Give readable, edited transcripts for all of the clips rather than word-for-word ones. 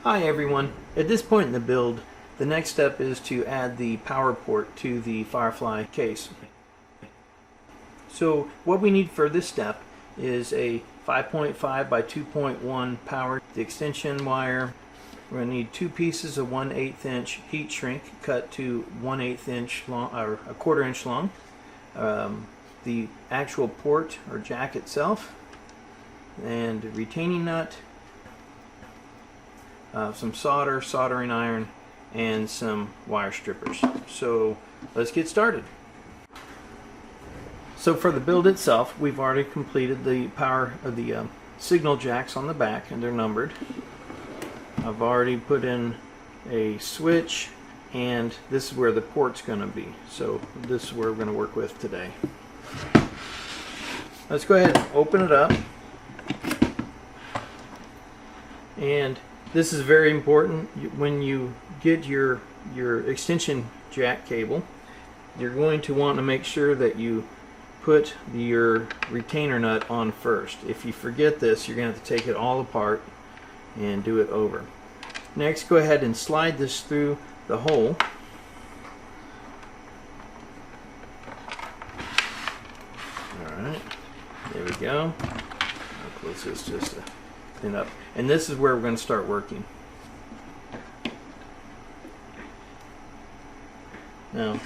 Hi everyone. At this point in the build, the next step is to add the power port to the FireFly case. So what we need for this step is a 5.5 by 2.1 power, the extension wire. We're going to need two pieces of 1/8 inch heat shrink cut to 1/8 inch long, or a 1/4 inch long. The actual port or jack itself, and a retaining nut, some solder, soldering iron, and some wire strippers. So let's get started. So for the build itself, we've already completed the power of the signal jacks on the back, and they're numbered. I've already put in a switch, and this is where the port's going to be. So this is where we're going to work with today. Let's go ahead and open it up. And this is very important. When you get your extension jack cable, you're going to want to make sure that you put your retainer nut on first. If you forget this, you're going to have to take it all apart and do it over. Next, go ahead and slide this through the hole. Alright, there we go. I'll close this just to clean up. And this is where we're going to start working. Now,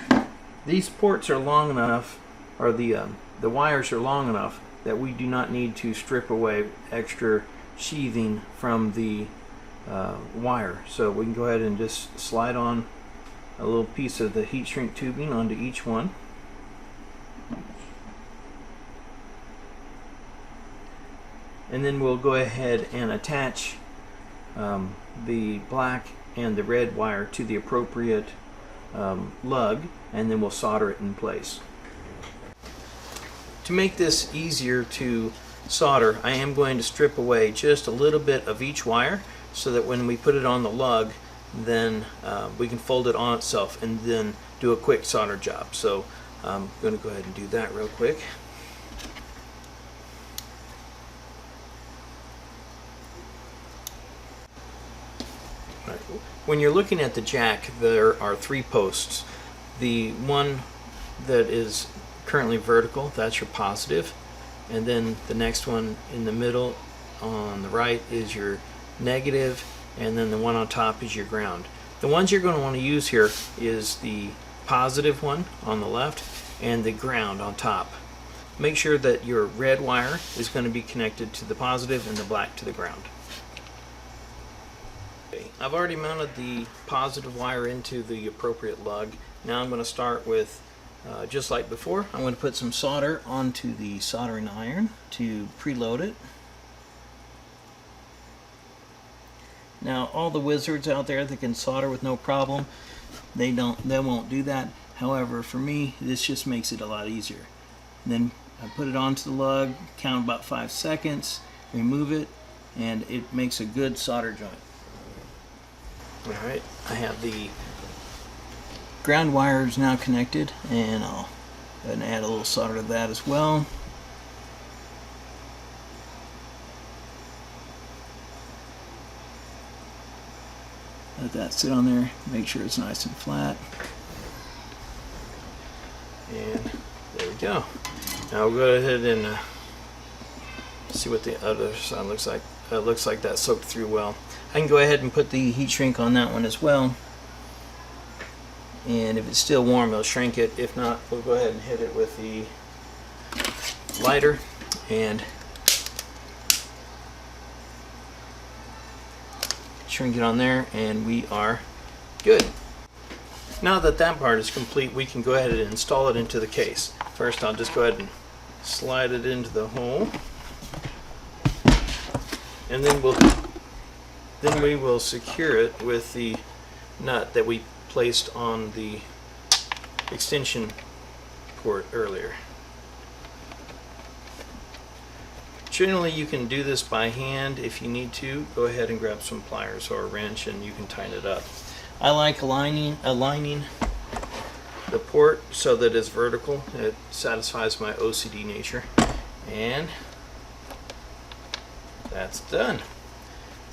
these ports are long enough, or the wires are long enough that we do not need to strip away extra sheathing from the wire. So we can go ahead and just slide on a little piece of the heat shrink tubing onto each one. And then we'll go ahead and attach the black and the red wire to the appropriate lug, and then we'll solder it in place. To make this easier to solder, I am going to strip away just a little bit of each wire so that when we put it on the lug, then we can fold it on itself and then do a quick solder job. So I'm going to go ahead and do that real quick. When you're looking at the jack, there are three posts. The one that is currently vertical, that's your positive, and then the next one in the middle on the right is your negative, and then the one on top is your ground. The ones you're going to want to use here is the positive one on the left and the ground on top. Make sure that your red wire is going to be connected to the positive and the black to the ground. I've already mounted the positive wire into the appropriate lug. Now I'm going to start with, just like before, I'm going to put some solder onto the soldering iron to preload it. Now all the wizards out there that can solder with no problem, they won't do that. However, for me, this just makes it a lot easier. And then I put it onto the lug, count about 5 seconds, remove it, and it makes a good solder joint. Alright, I have the ground wires now connected, and I'll go ahead and add a little solder to that as well. Let that sit on there, make sure it's nice and flat. And there we go. Now we'll go ahead and see what the other side looks like. It looks like that soaked through well. I can go ahead and put the heat shrink on that one as well. And if it's still warm, it'll shrink it. If not, we'll go ahead and hit it with the lighter and shrink it on there, and we are good. Now that that part is complete, we can go ahead and install it into the case. First, I'll just go ahead and slide it into the hole, and then we will secure it with the nut that we placed on the extension port earlier. Generally, you can do this by hand. If you need to, go ahead and grab some pliers or a wrench and you can tighten it up. I like aligning the port so that it's vertical. It satisfies my OCD nature. And that's done.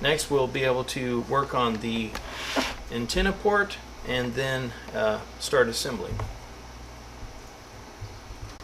Next we'll be able to work on the antenna port and then start assembling.